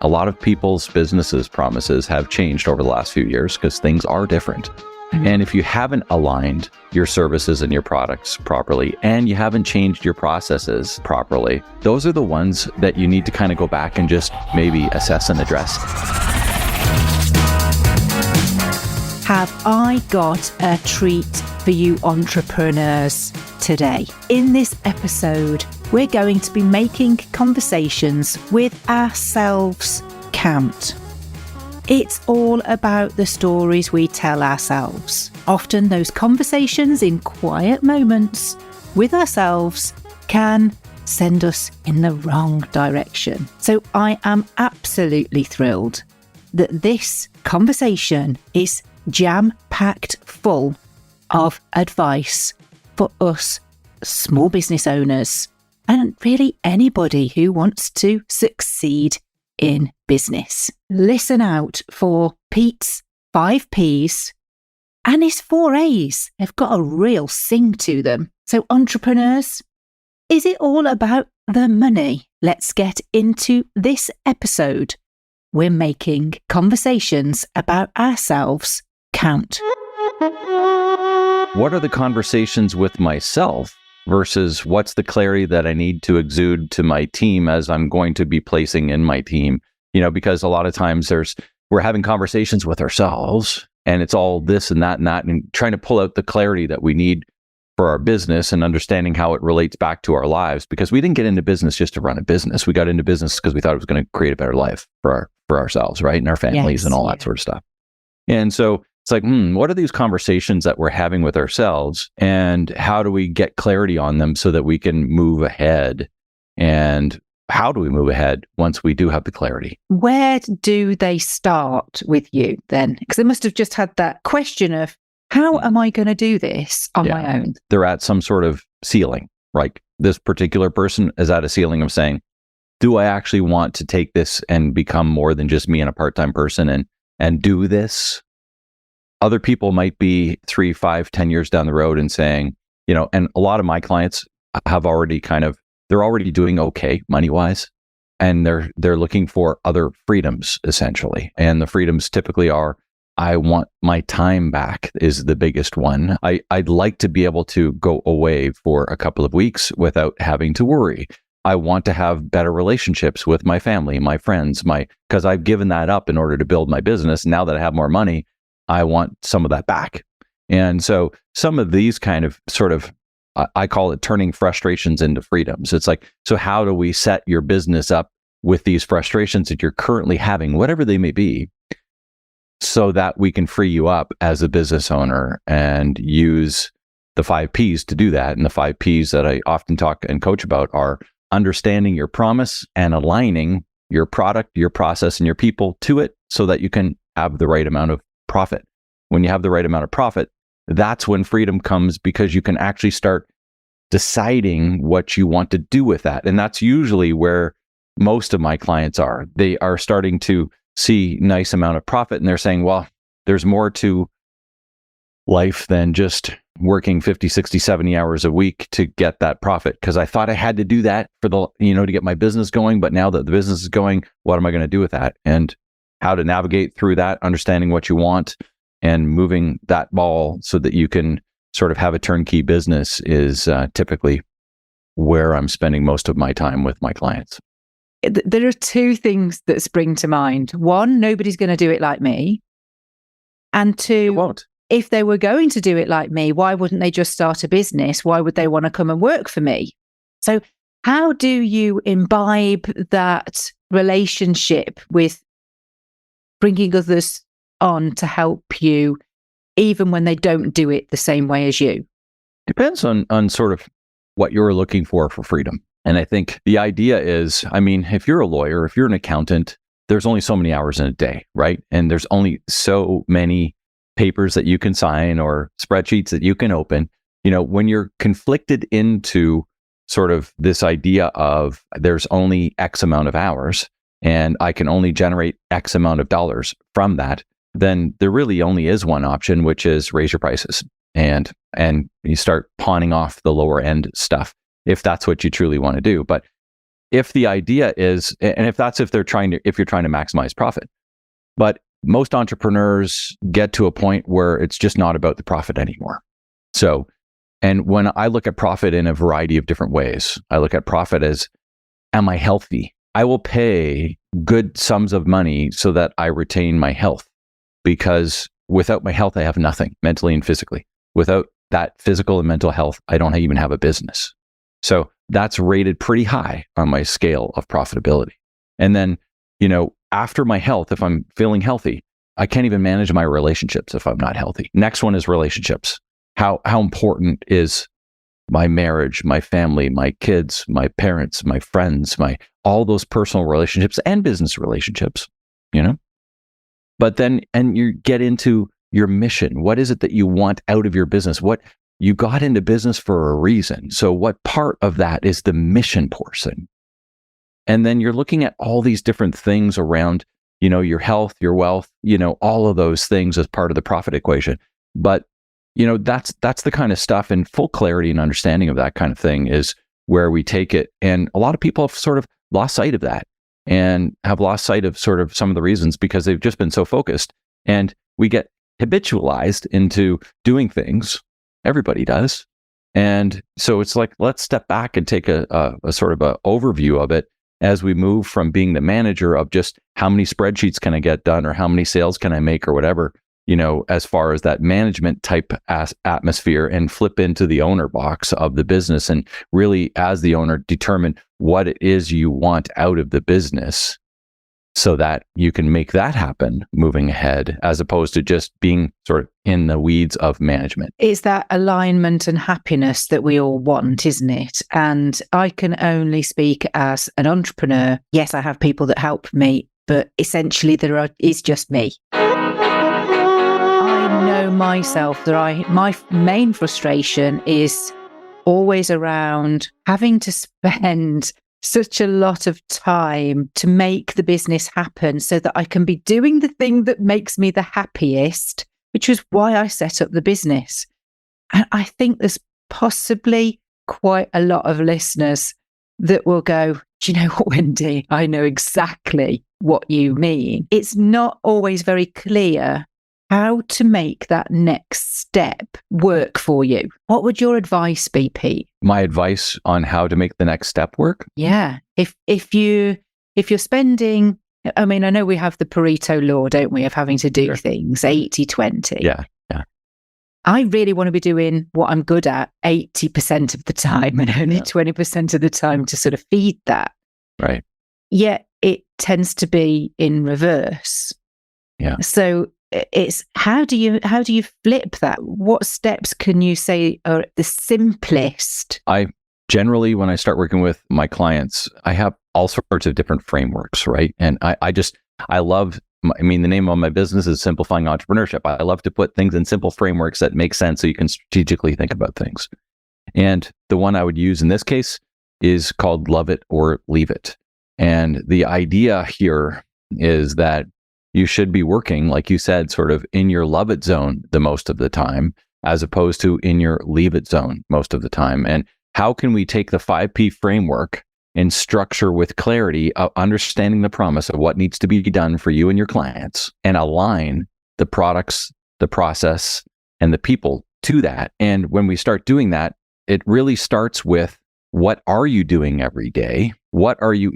A lot of people's businesses' promises have changed over the last few years because things are different. And if you haven't aligned your services and your products properly, and you haven't changed your processes properly, those are the ones that you need to kind of go back and just maybe assess and address. Have I got a treat for you entrepreneurs today? In this episode, we're going to be making conversations with ourselves count. It's all about the stories we tell ourselves. Often those conversations in quiet moments with ourselves can send us in the wrong direction. So I am absolutely thrilled that this conversation is jam-packed full of advice for us small business owners and really anybody who wants to succeed in business. Listen out for Pete's 5 P's and his 4 A's. They've got a real sing to them. So entrepreneurs, is it all about the money? Let's get into this episode. We're making conversations about ourselves count. What are the conversations with myself versus what's the clarity that I need to exude to my team as I'm going to be placing in my team? Because a lot of times we're having conversations with ourselves and it's all this and that and trying to pull out the clarity that we need for our business and understanding how it relates back to our lives, because we didn't get into business just to run a business. We got into business because we thought it was going to create a better life for ourselves, right? And our families and all that sort of stuff. And so it's like, what are these conversations that we're having with ourselves and how do we get clarity on them so that we can move ahead? And how do we move ahead once we do have the clarity? Where do they start with you then? Because they must have just had that question of, how am I going to do this on my own? They're at some sort of ceiling. Like this particular person is at a ceiling of saying, do I actually want to take this and become more than just me and a part-time person and do this? Other people might be 3, 5, 10 years down the road and saying, and a lot of my clients have already they're already doing okay money-wise, and they're looking for other freedoms essentially. And the freedoms typically are, I want my time back is the biggest one. I'd like to be able to go away for a couple of weeks without having to worry. I want to have better relationships with my family, my friends, because I've given that up in order to build my business. Now that I have more money, I want some of that back. And so some of these kind of I call it turning frustrations into freedoms. It's like, so how do we set your business up with these frustrations that you're currently having, whatever they may be, so that we can free you up as a business owner and use the 5 P's to do that. And the 5 P's that I often talk and coach about are understanding your promise and aligning your product, your process, and your people to it so that you can have the right amount of profit. When you have the right amount of profit, that's when freedom comes, because you can actually start deciding what you want to do with that. And that's usually where most of my clients are. They are starting to see nice amount of profit and they're saying, well, there's more to life than just working 50, 60, 70 hours a week to get that profit. Because I thought I had to do that for to get my business going. But now that the business is going, what am I going to do with that? And how to navigate through that, understanding what you want and moving that ball so that you can sort of have a turnkey business is typically where I'm spending most of my time with my clients. There are 2 things that spring to mind. 1, nobody's going to do it like me. And 2, it won't. If they were going to do it like me, why wouldn't they just start a business? Why would they want to come and work for me? So how do you imbibe that relationship with bringing others on to help you, even when they don't do it the same way as you? Depends on sort of what you're looking for freedom. And I think the idea is, if you're a lawyer, if you're an accountant, there's only so many hours in a day, right? And there's only so many papers that you can sign or spreadsheets that you can open. When you're conflicted into sort of this idea of there's only X amount of hours and I can only generate X amount of dollars from that, then there really only is one option, which is raise your prices and you start pawning off the lower end stuff if that's what you truly want to do. But if the idea is, and if you're trying to maximize profit, but most entrepreneurs get to a point where it's just not about the profit anymore. So, and when I look at profit in a variety of different ways, I look at profit as, am I healthy? I will pay good sums of money so that I retain my health, because without my health, I have nothing mentally and physically. Without that physical and mental health, I don't even have a business. So that's rated pretty high on my scale of profitability. And then, after my health, if I'm feeling healthy, I can't even manage my relationships if I'm not healthy. Next one is relationships. How important is my marriage, my family, my kids, my parents, my friends, all those personal relationships and business relationships, But then, and you get into your mission. What is it that you want out of your business? What you got into business for a reason. So what part of that is the mission portion? And then you're looking at all these different things around, your health, your wealth, all of those things as part of the profit equation. But, that's the kind of stuff, and full clarity and understanding of that kind of thing is where we take it. And a lot of people have sort of lost sight of that, and have lost sight of sort of some of the reasons because they've just been so focused. And we get habitualized into doing things. Everybody does. And so it's like, let's step back and take a sort of a overview of it as we move from being the manager of just how many spreadsheets can I get done or how many sales can I make or whatever, as far as that management type atmosphere, and flip into the owner box of the business, and really, as the owner, determine what it is you want out of the business so that you can make that happen moving ahead, as opposed to just being sort of in the weeds of management. It's that alignment and happiness that we all want, isn't it? And I can only speak as an entrepreneur. Yes, I have people that help me, but essentially it's just me. I know myself that my main frustration is always around having to spend such a lot of time to make the business happen so that I can be doing the thing that makes me the happiest, which is why I set up the business. And I think there's possibly quite a lot of listeners that will go, do you know what, Wendy? I know exactly what you mean. It's not always very clear how to make that next step work for you. What would your advice be, Pete? My advice on how to make the next step work? Yeah. If you're spending, I mean, I know we have the Pareto law, don't we, of having to do things 80-20. Yeah. I really want to be doing what I'm good at 80% of the time, and only 20% of the time to sort of feed that. Right. Yet it tends to be in reverse. Yeah. So it's how do you flip that? What steps can you say are the simplest? I generally, when I start working with my clients, I have all sorts of different frameworks, right? And I love, the name of my business is Simplifying Entrepreneurship. I love to put things in simple frameworks that make sense so you can strategically think about things. And the one I would use in this case is called Love It or Leave It. And the idea here is that you should be working, like you said, sort of in your love it zone the most of the time, as opposed to in your leave it zone most of the time. And how can we take the 5P framework and structure with clarity of understanding the promise of what needs to be done for you and your clients, and align the products, the process, and the people to that? And when we start doing that, it really starts with, what are you doing every day? What are you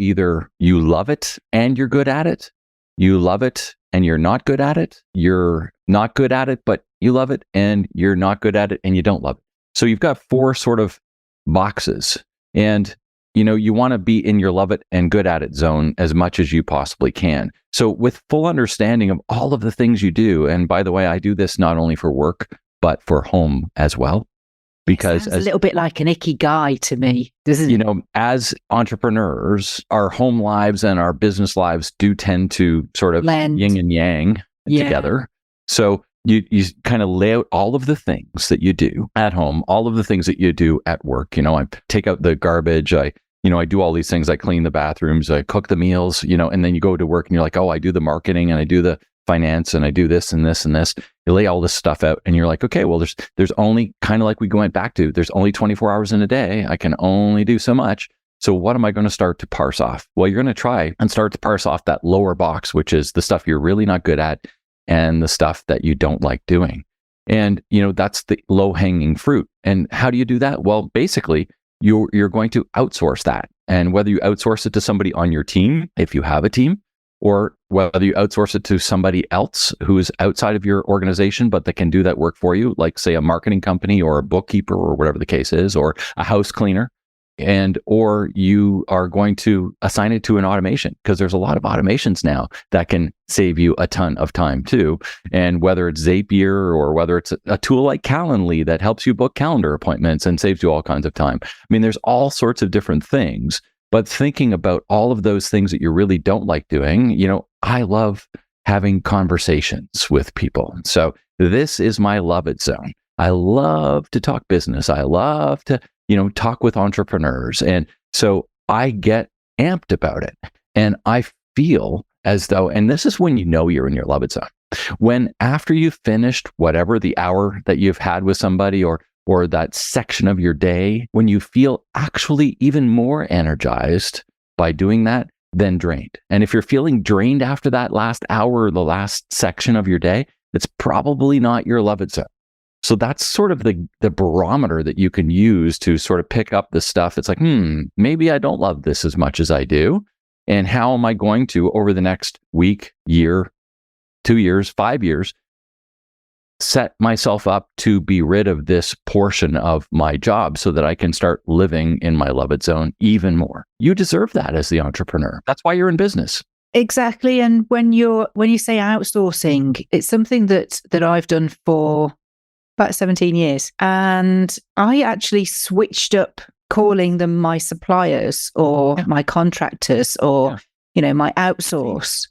you love it and you're good at it? You love it and you're not good at it. You're not good at it, but you love it, and you're not good at it and you don't love it. So you've got 4 sort of boxes, and you want to be in your love it and good at it zone as much as you possibly can. So with full understanding of all of the things you do, and by the way, I do this not only for work, but for home as well. Because a little bit like an ikigai to me, doesn't it? As entrepreneurs, our home lives and our business lives do tend to sort of yin and yang together. So you kind of lay out all of the things that you do at home, all of the things that you do at work. I take out the garbage. I do all these things. I clean the bathrooms. I cook the meals. And then you go to work and you're like, oh, I do the marketing and I do the finance and I do this and this and this. You lay all this stuff out and you're like, okay, well, there's only, kind of like we went back to, there's only 24 hours in a day. I can only do so much. So what am I going to start to parse off? Well, you're going to try and start to parse off that lower box, which is the stuff you're really not good at and the stuff that you don't like doing. And, that's the low hanging fruit. And how do you do that? Well, basically, you're going to outsource that. And whether you outsource it to somebody on your team, if you have a team, or whether you outsource it to somebody else who's outside of your organization, but that can do that work for you, like say a marketing company or a bookkeeper or whatever the case is, or a house cleaner, or you are going to assign it to an automation, because there's a lot of automations now that can save you a ton of time too. And whether it's Zapier or whether it's a tool like Calendly that helps you book calendar appointments and saves you all kinds of time. I mean, there's all sorts of different things. But thinking about all of those things that you really don't like doing, I love having conversations with people. So this is my love it zone. I love to talk business. I love to, talk with entrepreneurs. And so I get amped about it. And I feel as though, and this is when you're in your love it zone, when after you've finished whatever the hour that you've had with somebody or that section of your day, when you feel actually even more energized by doing that than drained. And if you're feeling drained after that last hour or the last section of your day, it's probably not your love it zone. So that's sort of the barometer that you can use to sort of pick up the stuff. It's like, maybe I don't love this as much as I do. And how am I going to, over the next week, year, 2 years, 5 years, set myself up to be rid of this portion of my job so that I can start living in my love it zone even more. You deserve that as the entrepreneur. That's why you're in business. Exactly. And when you say outsourcing, it's something that I've done for about 17 years. And I actually switched up calling them my suppliers or my contractors or, my outsource.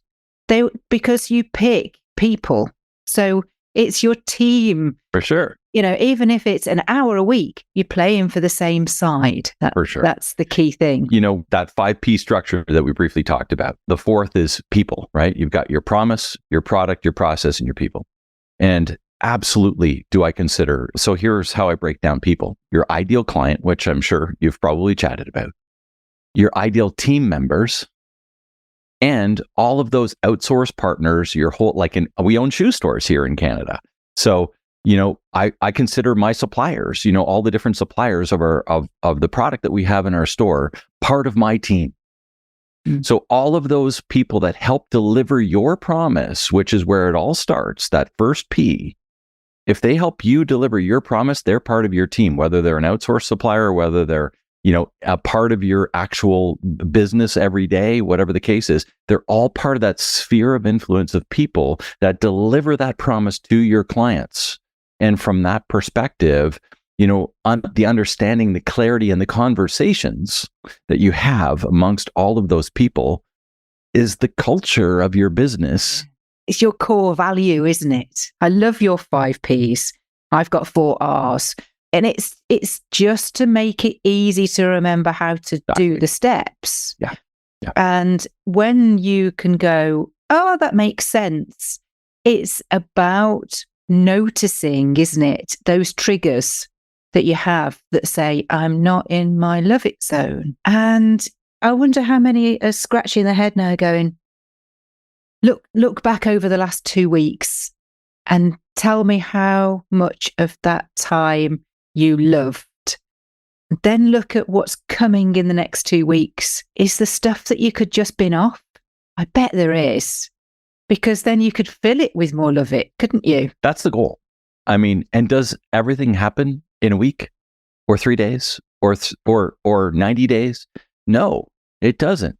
Because you pick people. So it's your team. For sure. Even if it's an hour a week, you're playing for the same side. For sure. That's the key thing. That 5P structure that we briefly talked about. The fourth is people, right? You've got your promise, your product, your process, and your people. And absolutely do I consider. So here's how I break down people. Your ideal client, which I'm sure you've probably chatted about. Your ideal team members. And all of those outsource partners, we own shoe stores here in Canada. So, I consider my suppliers, all the different suppliers of the product that we have in our store, part of my team. So all of those people that help deliver your promise, which is where it all starts, that first P, if they help you deliver your promise, they're part of your team, whether they're an outsourced supplier, whether they're a part of your actual business every day, whatever the case is, they're all part of that sphere of influence of people that deliver that promise to your clients. And from that perspective, the understanding, the clarity, and the conversations that you have amongst all of those people is the culture of your business. It's your core value, isn't it? I love your 5 Ps. I've got 4 Rs. And it's just to make it easy to remember how to do the steps. Yeah. And when you can go, oh, that makes sense. It's about noticing, isn't it? Those triggers that you have that say, I'm not in my love it zone. And I wonder how many are scratching their head now going, look back over the last 2 weeks and tell me how much of that time you loved. Then look at what's coming in the next 2 weeks. Is the stuff that you could just bin off? I bet there is, because then you could fill it with more love it, couldn't you? That's the goal. I mean, and does everything happen in a week or 3 days or 90 days? No, it doesn't.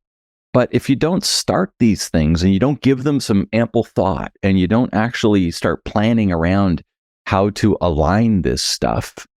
But if you don't start these things and you don't give them some ample thought and you don't actually start planning around how to align this stuff,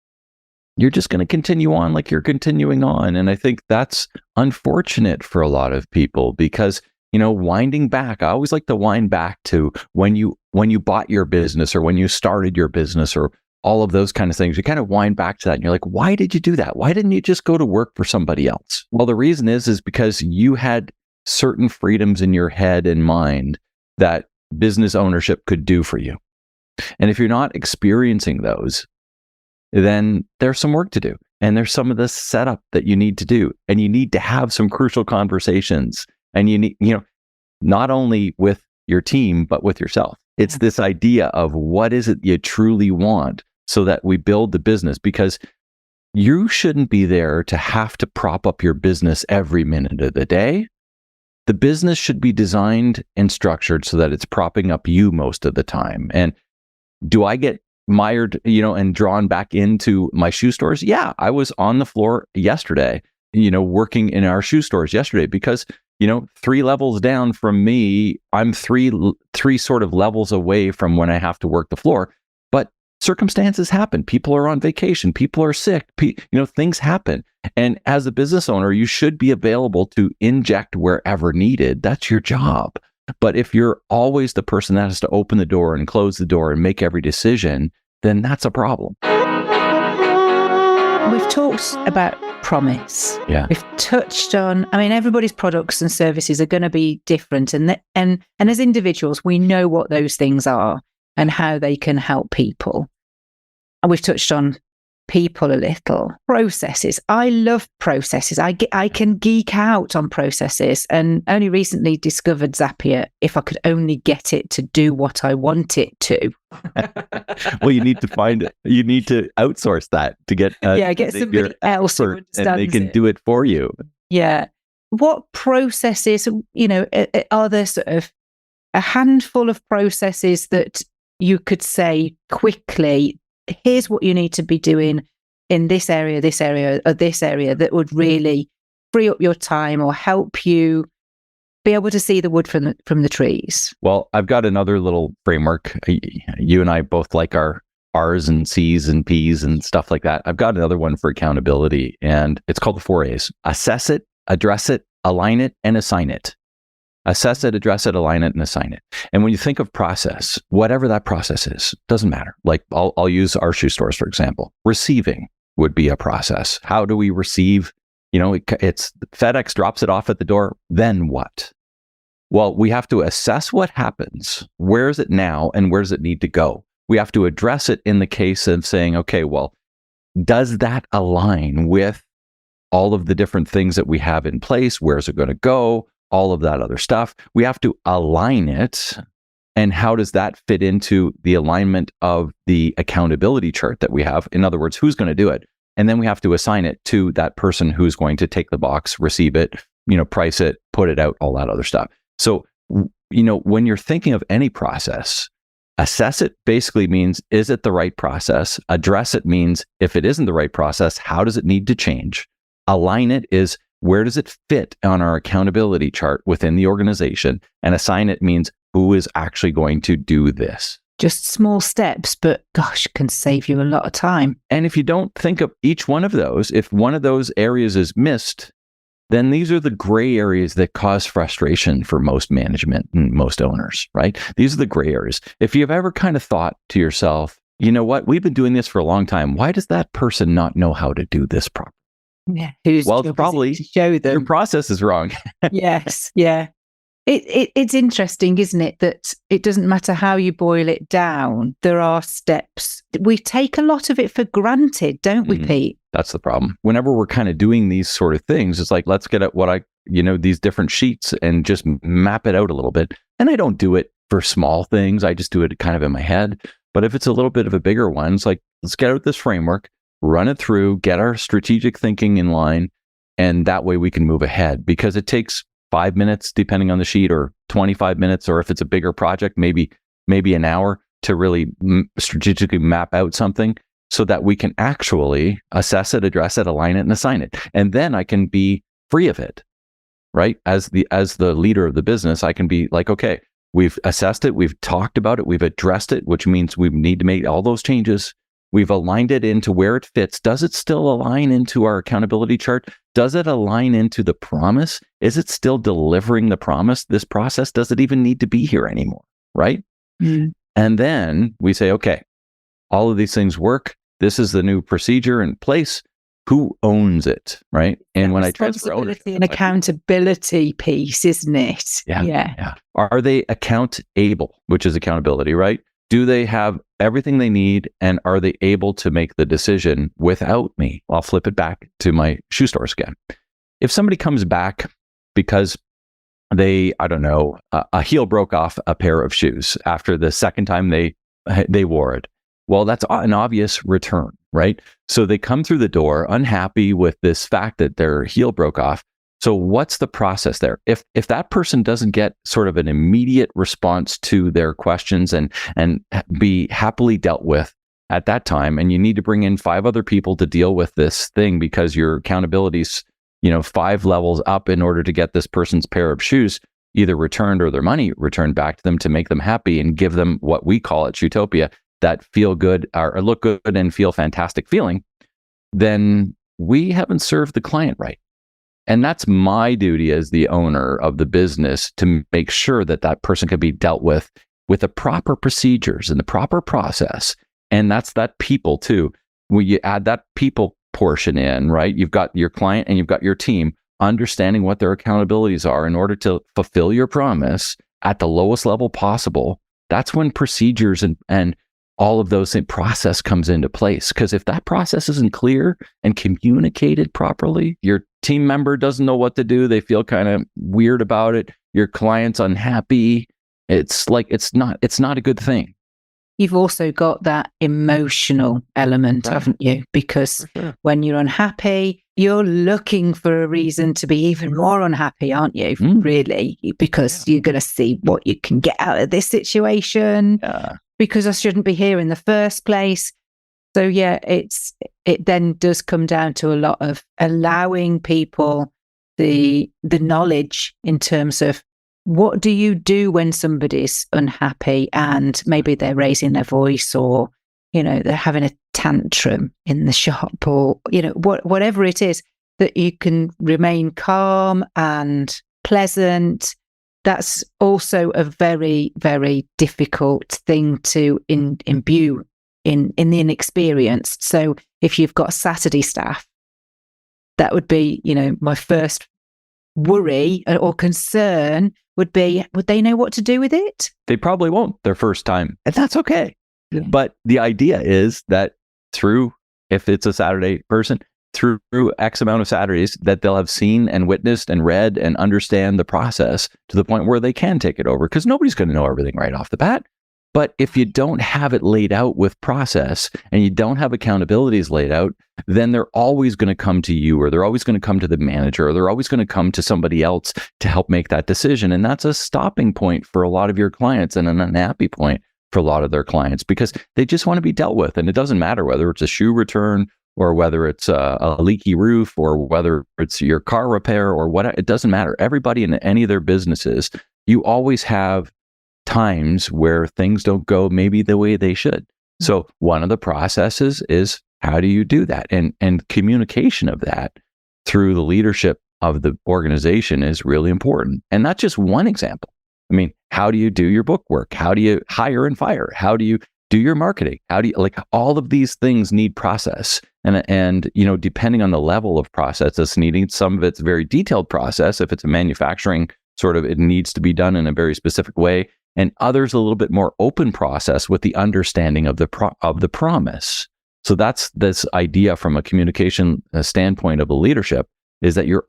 you're just going to continue on like you're continuing on. And I think that's unfortunate for a lot of people because, winding back, I always like to wind back to when you bought your business or when you started your business or all of those kind of things. You kind of wind back to that and you're like, why did you do that? Why didn't you just go to work for somebody else? Well, the reason is because you had certain freedoms in your head and mind that business ownership could do for you. And if you're not experiencing those, then there's some work to do. And there's some of this setup that you need to do. And you need to have some crucial conversations. And you need, not only with your team, but with yourself. It's this idea of what is it you truly want so that we build the business, because you shouldn't be there to have to prop up your business every minute of the day. The business should be designed and structured so that it's propping up you most of the time. And do I get mired, and drawn back into my shoe stores? Yeah, I was on the floor yesterday, working in our shoe stores yesterday because, 3 levels down from me, I'm three sort of levels away from when I have to work the floor. But circumstances happen. People are on vacation. People are sick. Things happen. And as a business owner, you should be available to inject wherever needed. That's your job. But if you're always the person that has to open the door and close the door and make every decision, then that's a problem. We've talked about promise. Yeah. We've touched on, everybody's products and services are going to be different. And as individuals, we know what those things are and how they can help people. And we've touched on people a little. Processes. I love processes. I can geek out on processes, and only recently discovered Zapier if I could only get it to do what I want it to. Well, you need to outsource that to get get somebody else who understands and they can do it for you. Yeah. What processes, are there sort of a handful of processes that you could say quickly, here's what you need to be doing in this area, or this area that would really free up your time or help you be able to see the wood from the trees? Well, I've got another little framework. You and I both like our R's and C's and P's and stuff like that. I've got another one for accountability, and it's called the 4 A's. Assess it, address it, align it, and assign it. Assess it, address it, align it, and assign it. And when you think of process, whatever that process is, doesn't matter. Like I'll use our shoe stores, for example. Receiving would be a process. How do we receive? It's FedEx drops it off at the door. Then what? Well, we have to assess what happens. Where is it now and where does it need to go? We have to address it in the case of saying, okay, well, does that align with all of the different things that we have in place? Where's it going to go? All of that other stuff. We have to align it. And how does that fit into the alignment of the accountability chart that we have? In other words, who's going to do it? And then we have to assign it to that person who's going to take the box, receive it, price it, put it out, all that other stuff. So, when you're thinking of any process, assess it basically means, is it the right process? Address it means, if it isn't the right process, how does it need to change? Align it is, where does it fit on our accountability chart within the organization? And assign it means, who is actually going to do this? Just small steps, but gosh, can save you a lot of time. And if you don't think of each one of those, if one of those areas is missed, then these are the gray areas that cause frustration for most management and most owners, right? These are the gray areas. If you've ever kind of thought to yourself, you know what, we've been doing this for a long time. Why does that person not know how to do this properly? Yeah. It's probably to show them. Your process is wrong. Yes. Yeah. It's interesting, isn't it, that it doesn't matter how you boil it down. There are steps. We take a lot of it for granted, don't we, Pete? That's the problem. Whenever we're kind of doing these sort of things, it's like, let's get at what these different sheets and just map it out a little bit. And I don't do it for small things. I just do it kind of in my head. But if it's a little bit of a bigger one, it's like, let's get out this framework, run it through, get our strategic thinking in line. And that way we can move ahead, because it takes 5 minutes, depending on the sheet, or 25 minutes, or if it's a bigger project, maybe an hour to really strategically map out something so that we can actually assess it, address it, align it, and assign it. And then I can be free of it, right? As the leader of the business, I can be like, okay, we've assessed it, we've talked about it, we've addressed it, which means we need to make all those changes. We've aligned it into where it fits. Does it still align into our accountability chart? Does it align into the promise? Is it still delivering the promise? This process, does it even need to be here anymore? Right? Mm. And then we say, okay, all of these things work. This is the new procedure in place. Who owns it? Right? And when I transfer ownership, and accountability piece, isn't it? Yeah. Are they account-able, which is accountability, right? Do they have everything they need, and are they able to make the decision without me? I'll flip it back to my shoe stores again. If somebody comes back because they, I don't know, a heel broke off a pair of shoes after the second time they wore it, well, that's an obvious return, right? So they come through the door unhappy with this fact that their heel broke off. So what's the process there? If that person doesn't get sort of an immediate response to their questions and be happily dealt with at that time, and you need to bring in 5 other people to deal with this thing because your accountability's 5 levels up in order to get this person's pair of shoes either returned or their money returned back to them to make them happy and give them what we call at Shootopia, that feel good or look good and feel fantastic feeling, then we haven't served the client right. And that's my duty as the owner of the business, to make sure that that person can be dealt with the proper procedures and the proper process. And that's that people too. When you add that people portion in, right? You've got your client and you've got your team understanding what their accountabilities are in order to fulfill your promise at the lowest level possible. That's when procedures and all of those process comes into place. Because if that process isn't clear and communicated properly, your team member doesn't know what to do. They feel kind of weird about it. Your client's unhappy. It's not a good thing. You've also got that emotional element, right, haven't you? Because when you're unhappy, you're looking for a reason to be even more unhappy, aren't you? Really? Because you're going to see what you can get out of this situation. Yeah. Because I shouldn't be here in the first place. So yeah, it then does come down to a lot of allowing people the knowledge in terms of what do you do when somebody's unhappy and maybe they're raising their voice, or they're having a tantrum in the shop, or whatever it is, that you can remain calm and pleasant. That's also a very, very difficult thing to imbue in the inexperienced. So if you've got Saturday staff, that would be, my first worry or concern would be, would they know what to do with it? They probably won't their first time, and that's okay. Yeah. But the idea is that if it's a Saturday person, through X amount of Saturdays, that they'll have seen and witnessed and read and understand the process to the point where they can take it over, because nobody's going to know everything right off the bat. But if you don't have it laid out with process and you don't have accountabilities laid out, then they're always going to come to you, or they're always going to come to the manager, or they're always going to come to somebody else to help make that decision. And that's a stopping point for a lot of your clients, and an unhappy point for a lot of their clients, because they just want to be dealt with. And it doesn't matter whether it's a shoe return, or whether it's a leaky roof, or whether it's your car repair, or what. It doesn't matter. Everybody in any of their businesses, you always have times where things don't go maybe the way they should. So one of the processes is, how do you do that? And communication of that through the leadership of the organization is really important. And that's just one example. I mean, how do you do your book work? How do you hire and fire? How do you do your marketing? How do you, all of these things need process. And depending on the level of process that's needing, some of it's very detailed process. If it's a manufacturing sort of, it needs to be done in a very specific way. And others a little bit more open process with the understanding of the promise. So that's this idea from a communication standpoint of a leadership, is that you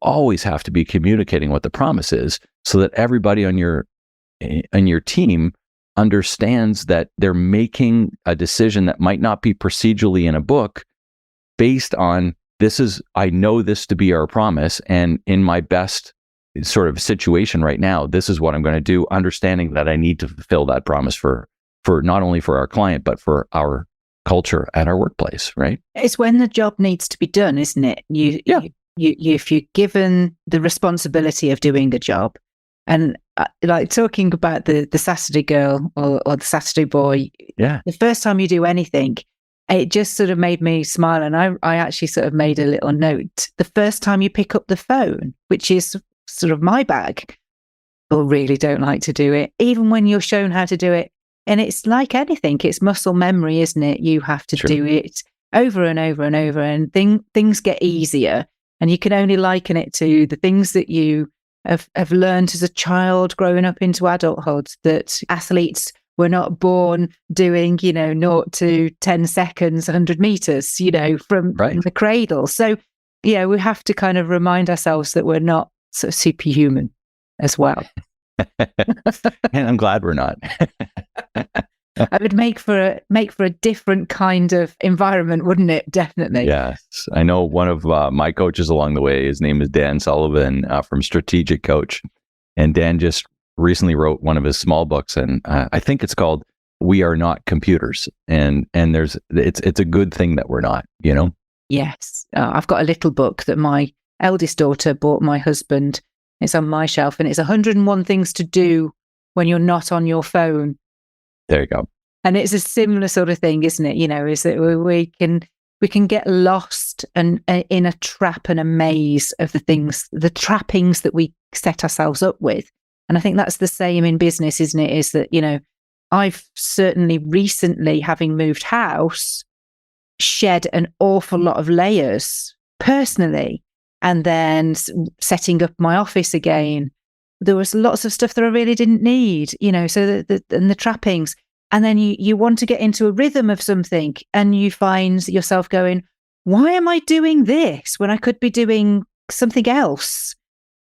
always have to be communicating what the promise is, so that everybody on your team understands that they're making a decision that might not be procedurally in a book, based on I know this to be our promise, and in my best sort of situation right now, this is what I'm going to do, understanding that I need to fulfill that promise for not only for our client, but for our culture at our workplace, right? It's when the job needs to be done, isn't it? If you're given the responsibility of doing the job, and like talking about the Saturday girl or the Saturday boy, the first time you do anything, it just sort of made me smile. And I actually sort of made a little note. The first time you pick up the phone, which is sort of my bag, people really don't like to do it, even when you're shown how to do it. And it's like anything, it's muscle memory, isn't it? You have to do it over and over and over, and things get easier. And you can only liken it to the things that you have learned as a child growing up into adulthood, that athletes We're not born doing, 0 to 10 seconds, 100 meters, from the cradle. So, we have to kind of remind ourselves that we're not sort of superhuman as well. And I'm glad we're not. I would make for a different kind of environment, wouldn't it? Definitely. Yes. I know one of my coaches along the way, his name is Dan Sullivan from Strategic Coach. And Dan just recently wrote one of his small books, and I think it's called "We Are Not Computers." And it's a good thing that we're not, Yes. I've got a little book that my eldest daughter bought my husband. It's on my shelf, and it's 101 things to do when you're not on your phone. There you go. And it's a similar sort of thing, isn't it? Is that we can get lost and in a trap and a maze of the trappings that we set ourselves up with. And I think that's the same in business, isn't it? Is that, I've certainly recently, having moved house, shed an awful lot of layers personally. And then setting up my office again, there was lots of stuff that I really didn't need, so the trappings. And then you want to get into a rhythm of something, and you find yourself going, why am I doing this when I could be doing something else?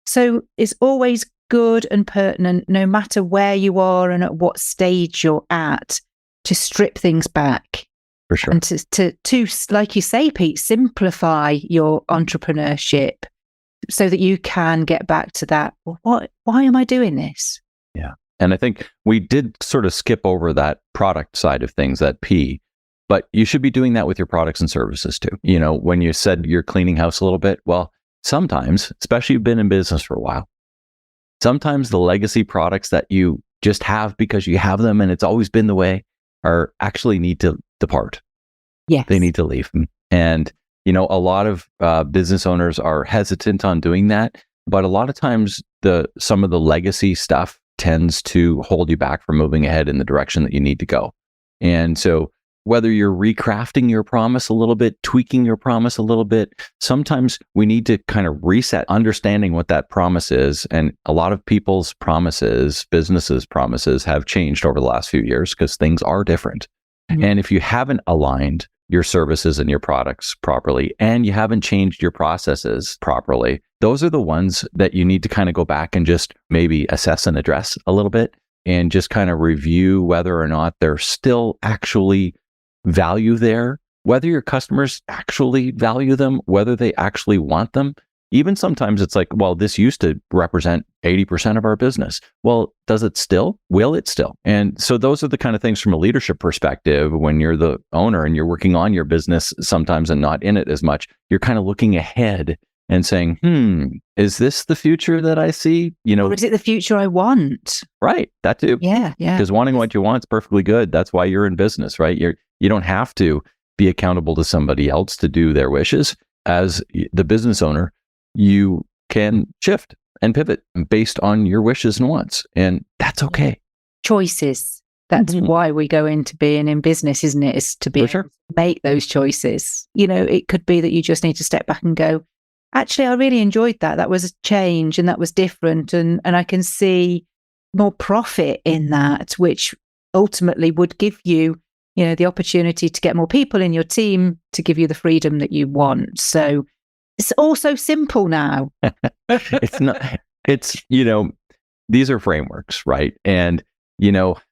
So it's always good and pertinent, no matter where you are and at what stage you're at, to strip things back. For sure. And to, like you say, Pete, simplify your entrepreneurship so that you can get back to that. Why am I doing this? Yeah. And I think we did sort of skip over that product side of things, that P, but you should be doing that with your products and services too. When you said you're cleaning house a little bit, well, sometimes, especially you've been in business for a while, sometimes the legacy products that you just have because you have them and it's always been the way are actually need to depart. Yes. They need to leave. And, a lot of business owners are hesitant on doing that, but a lot of times some of the legacy stuff tends to hold you back from moving ahead in the direction that you need to go. And so whether you're recrafting your promise a little bit, tweaking your promise a little bit, sometimes we need to kind of reset understanding what that promise is. And a lot of people's promises, businesses' promises have changed over the last few years because things are different. Mm-hmm. And if you haven't aligned your services and your products properly, and you haven't changed your processes properly, those are the ones that you need to kind of go back and just maybe assess and address a little bit, and just kind of review whether or not there's still actually value there, whether your customers actually value them, whether they actually want them. Even sometimes it's like, well, this used to represent 80% of our business. Well, does it still? Will it still? And so those are the kind of things from a leadership perspective, when you're the owner and you're working on your business sometimes and not in it as much, you're kind of looking ahead and saying, is this the future that I see? Or is it the future I want? Right. That too. Yeah. Because wanting what you want is perfectly good. That's why you're in business, right? You don't have to be accountable to somebody else to do their wishes. As the business owner, you can shift and pivot based on your wishes and wants. And that's okay. Choices. That's why we go into being in business, isn't it? Is to be able to make those choices. It could be that you just need to step back and go, actually, I really enjoyed that. That was a change and that was different. And I can see more profit in that, which ultimately would give you, the opportunity to get more people in your team to give you the freedom that you want. So it's all so simple now. It's not, these are frameworks, right? And,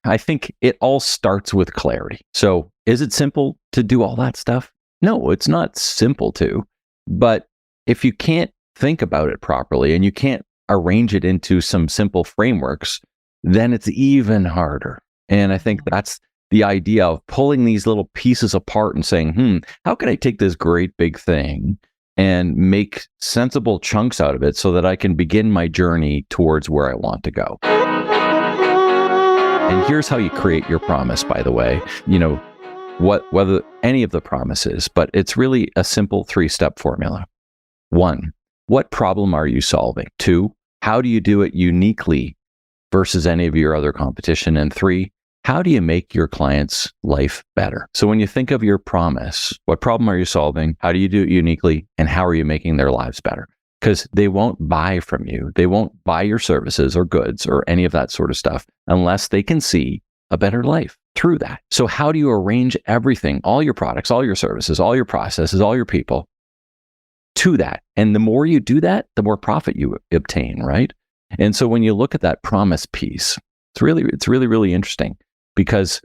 I think it all starts with clarity. So is it simple to do all that stuff? No, it's not simple to, but if you can't think about it properly and you can't arrange it into some simple frameworks, then it's even harder. And I think that's the idea of pulling these little pieces apart and saying, how can I take this great big thing and make sensible chunks out of it so that I can begin my journey towards where I want to go? And here's how you create your promise, by the way, whether any of the promises, but it's really a simple 3-step formula. 1, what problem are you solving? 2, how do you do it uniquely versus any of your other competition? And 3, how do you make your client's life better? So when you think of your promise, what problem are you solving? How do you do it uniquely? And how are you making their lives better? Because they won't buy from you. They won't buy your services or goods or any of that sort of stuff unless they can see a better life through that. So how do you arrange everything, all your products, all your services, all your processes, all your people to that? And the more you do that, the more profit you obtain, right? And so when you look at that promise piece, it's really interesting, because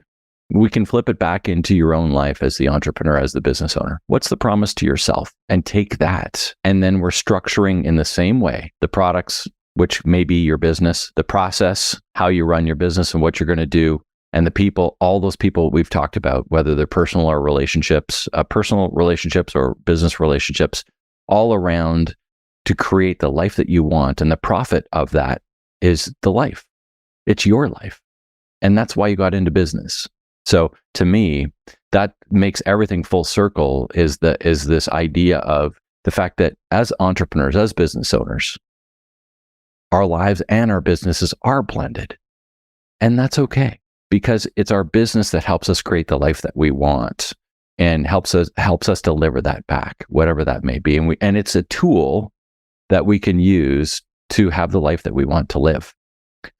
we can flip it back into your own life as the entrepreneur, as the business owner. What's the promise to yourself? And take that. And then we're structuring in the same way the products, which may be your business, the process, how you run your business and what you're going to do, and the people, all those people we've talked about, whether they're personal relationships or business relationships, all around to create the life that you want. And the profit of that is the life. It's your life. And that's why you got into business. So to me, that makes everything full circle, is this idea of the fact that as entrepreneurs, as business owners, our lives and our businesses are blended. And that's okay, because it's our business that helps us create the life that we want and helps us deliver that back, whatever that may be. And it's a tool that we can use to have the life that we want to live.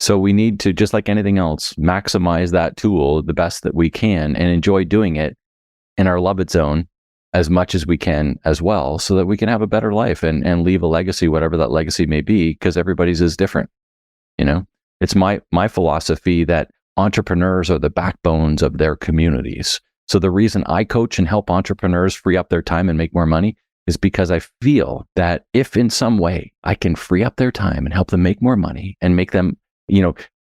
So we need to, just like anything else, maximize that tool the best that we can and enjoy doing it in our love it zone as much as we can as well, so that we can have a better life and leave a legacy, whatever that legacy may be, because everybody's is different. It's my philosophy that entrepreneurs are the backbones of their communities. So the reason I coach and help entrepreneurs free up their time and make more money is because I feel that if in some way I can free up their time and help them make more money and make them,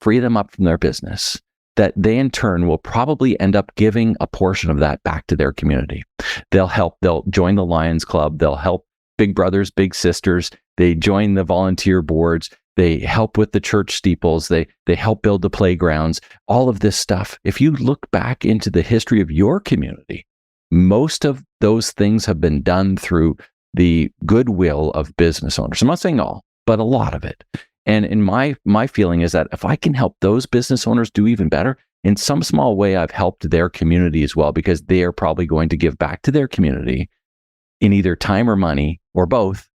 free them up from their business, that they in turn will probably end up giving a portion of that back to their community. They'll join the Lions Club, they'll help big brothers, big sisters, they join the volunteer boards, they help with the church steeples, they help build the playgrounds, all of this stuff. If you look back into the history of your community, most of those things have been done through the goodwill of business owners. I'm not saying all, but a lot of it. And in my feeling is that if I can help those business owners do even better, in some small way, I've helped their community as well, because they are probably going to give back to their community in either time or money or both,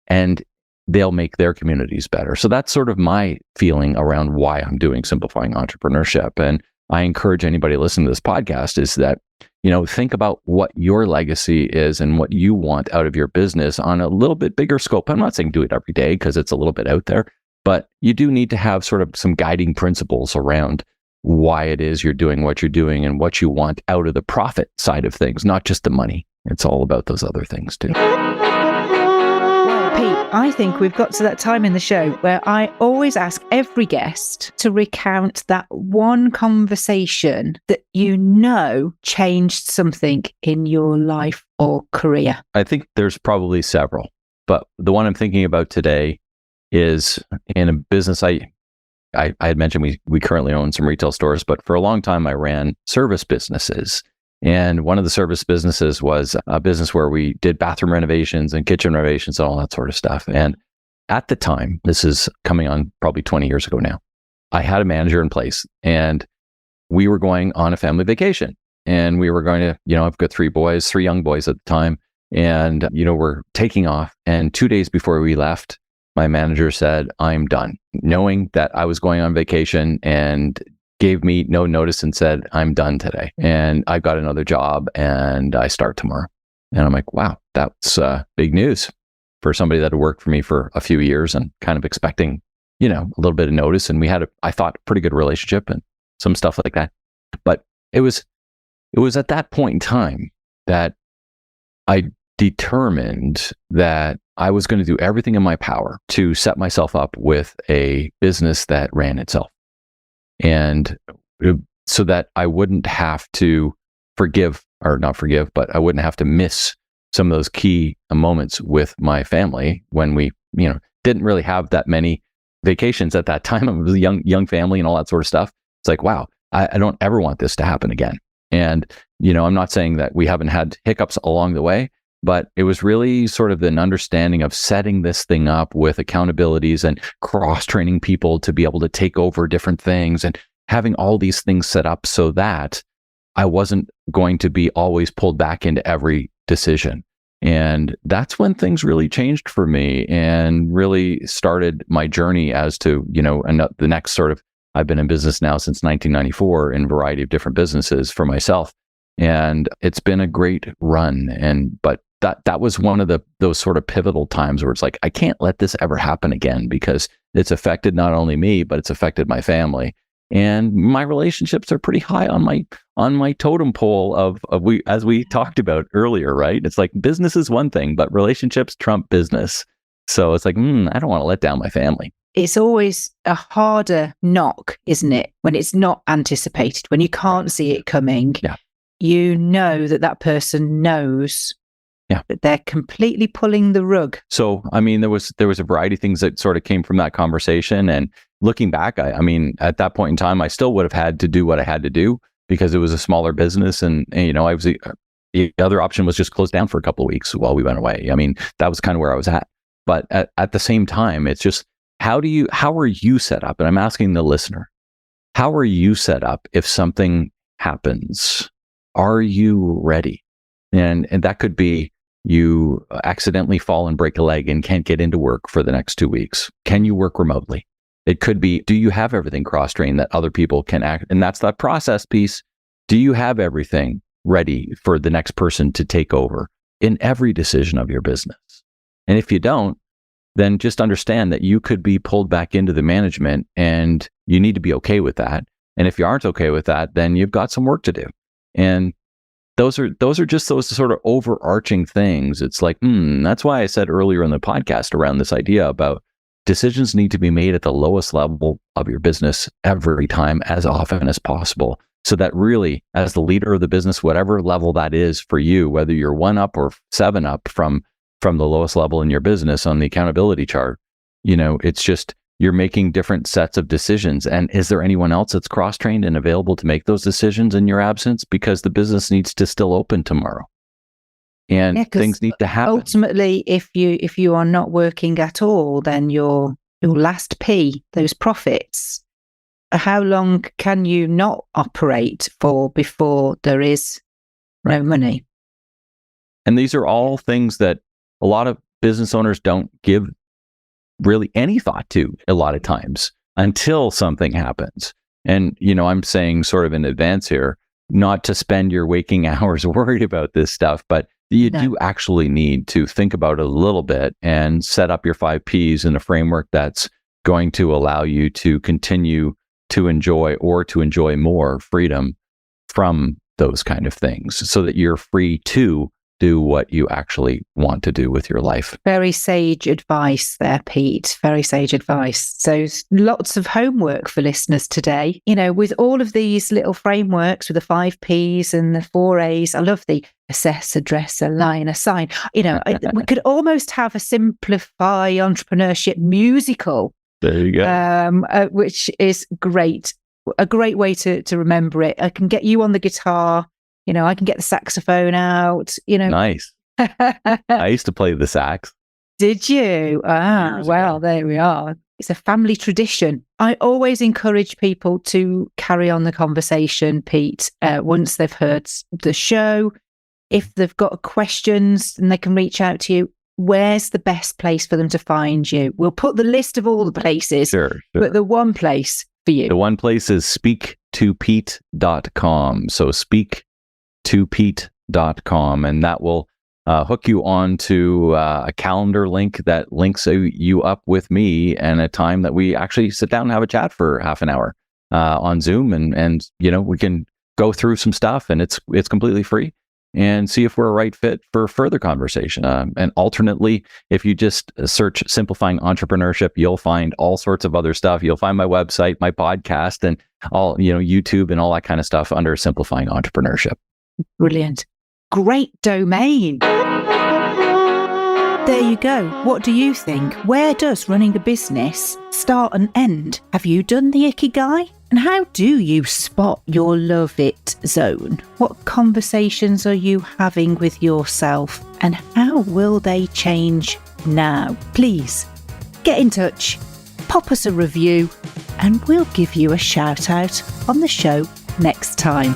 and they'll make their communities better. So that's sort of my feeling around why I'm doing Simplifying Entrepreneurship. And I encourage anybody listening to this podcast is that, think about what your legacy is and what you want out of your business on a little bit bigger scope. I'm not saying do it every day, because it's a little bit out there, but you do need to have sort of some guiding principles around why it is you're doing what you're doing and what you want out of the profit side of things, not just the money. It's all about those other things too. Pete, I think we've got to that time in the show where I always ask every guest to recount that one conversation that changed something in your life or career. I think there's probably several, but the one I'm thinking about today is in a business I had mentioned we currently own some retail stores, but for a long time I ran service businesses. And one of the service businesses was a business where we did bathroom renovations and kitchen renovations and all that sort of stuff. And at the time, this is coming on probably 20 years ago now, I had a manager in place and we were going on a family vacation. And we were going to, I've got three young boys at the time. And, we're taking off. And 2 days before we left, my manager said, "I'm done," knowing that I was going on vacation, and gave me no notice and said, "I'm done today. And I've got another job and I start tomorrow." And I'm like, wow, that's big news for somebody that had worked for me for a few years and kind of expecting, a little bit of notice. And we had, I thought, a pretty good relationship and some stuff like that. But it was at that point in time that I determined that I was going to do everything in my power to set myself up with a business that ran itself. And so that I wouldn't have to but I wouldn't have to miss some of those key moments with my family when we, didn't really have that many vacations at that time. It was a young family and all that sort of stuff. It's like, wow, I don't ever want this to happen again. And, I'm not saying that we haven't had hiccups along the way, but it was really sort of an understanding of setting this thing up with accountabilities and cross-training people to be able to take over different things and having all these things set up so that I wasn't going to be always pulled back into every decision. And that's when things really changed for me and really started my journey as to, the next sort of I've been in business now since 1994 in a variety of different businesses for myself. And it's been a great run. But that was one of those sort of pivotal times where it's like, I can't let this ever happen again, because it's affected not only me, but it's affected my family. And my relationships are pretty high on my totem pole of as we talked about earlier, right? It's like business is one thing, but relationships trump business. So it's like, I don't want to let down my family. It's always a harder knock, isn't it? When it's not anticipated, when you can't see it coming. Yeah. You know that person knows that they're completely pulling the rug. So, I mean, there was a variety of things that sort of came from that conversation. And looking back, I mean, at that point in time, I still would have had to do what I had to do because it was a smaller business. And I was the other option was just close down for a couple of weeks while we went away. I mean, that was kind of where I was at. But at the same time, it's just, how are you set up? And I'm asking the listener, how are you set up if something happens? Are you ready? And that could be you accidentally fall and break a leg and can't get into work for the next 2 weeks. Can you work remotely? It could be, do you have everything cross-trained that other people can act? And that's that process piece. Do you have everything ready for the next person to take over in every decision of your business? And if you don't, then just understand that you could be pulled back into the management, and you need to be okay with that. And if you aren't okay with that, then you've got some work to do. And those are just those sort of overarching things. It's like, that's why I said earlier in the podcast around this idea about decisions need to be made at the lowest level of your business every time, as often as possible. So that really, as the leader of the business, whatever level that is for you, whether you're 1 up or 7 up from the lowest level in your business on the accountability chart, it's just, you're making different sets of decisions. And is there anyone else that's cross-trained and available to make those decisions in your absence? Because the business needs to still open tomorrow. And things need to happen. Ultimately, if you are not working at all, then your last P, those profits, how long can you not operate for before there is no money? And these are all things that a lot of business owners don't give really any thought to a lot of times until something happens. And, I'm saying sort of in advance here, not to spend your waking hours worried about this stuff, but you do actually need to think about it a little bit and set up your 5 Ps in a framework that's going to allow you to continue to enjoy more freedom from those kind of things, so that you're free to do what you actually want to do with your life. Very sage advice there, Pete. Very sage advice. So lots of homework for listeners today. With all of these little frameworks with the 5 Ps and the 4 As, I love the assess, address, align, assign. We could almost have a Simplify Entrepreneurship musical. There you go. Which is great. A great way to remember it. I can get you on the guitar. I can get the saxophone out, Nice. I used to play the sax. Did you? Well, there we are. It's a family tradition. I always encourage people to carry on the conversation, Pete, once they've heard the show. If they've got questions, and they can reach out to you, where's the best place for them to find you? We'll put the list of all the places, sure. But the one place for you. The one place is speaktopete.com. So speaktopete.com, and that will hook you on to a calendar link that links you up with me, and a time that we actually sit down and have a chat for half an hour on Zoom, and we can go through some stuff, and it's completely free, and see if we're a right fit for further conversation. And alternately, if you just search Simplifying Entrepreneurship, you'll find all sorts of other stuff. You'll find my website, my podcast, and all YouTube and all that kind of stuff under Simplifying Entrepreneurship. Brilliant. Great domain. There you go. What do you think? Where does running a business start and end? Have you done the Ikigai? And how do you spot your love it zone? What conversations are you having with yourself? And how will they change now? Please get in touch, pop us a review, and we'll give you a shout out on the show next time.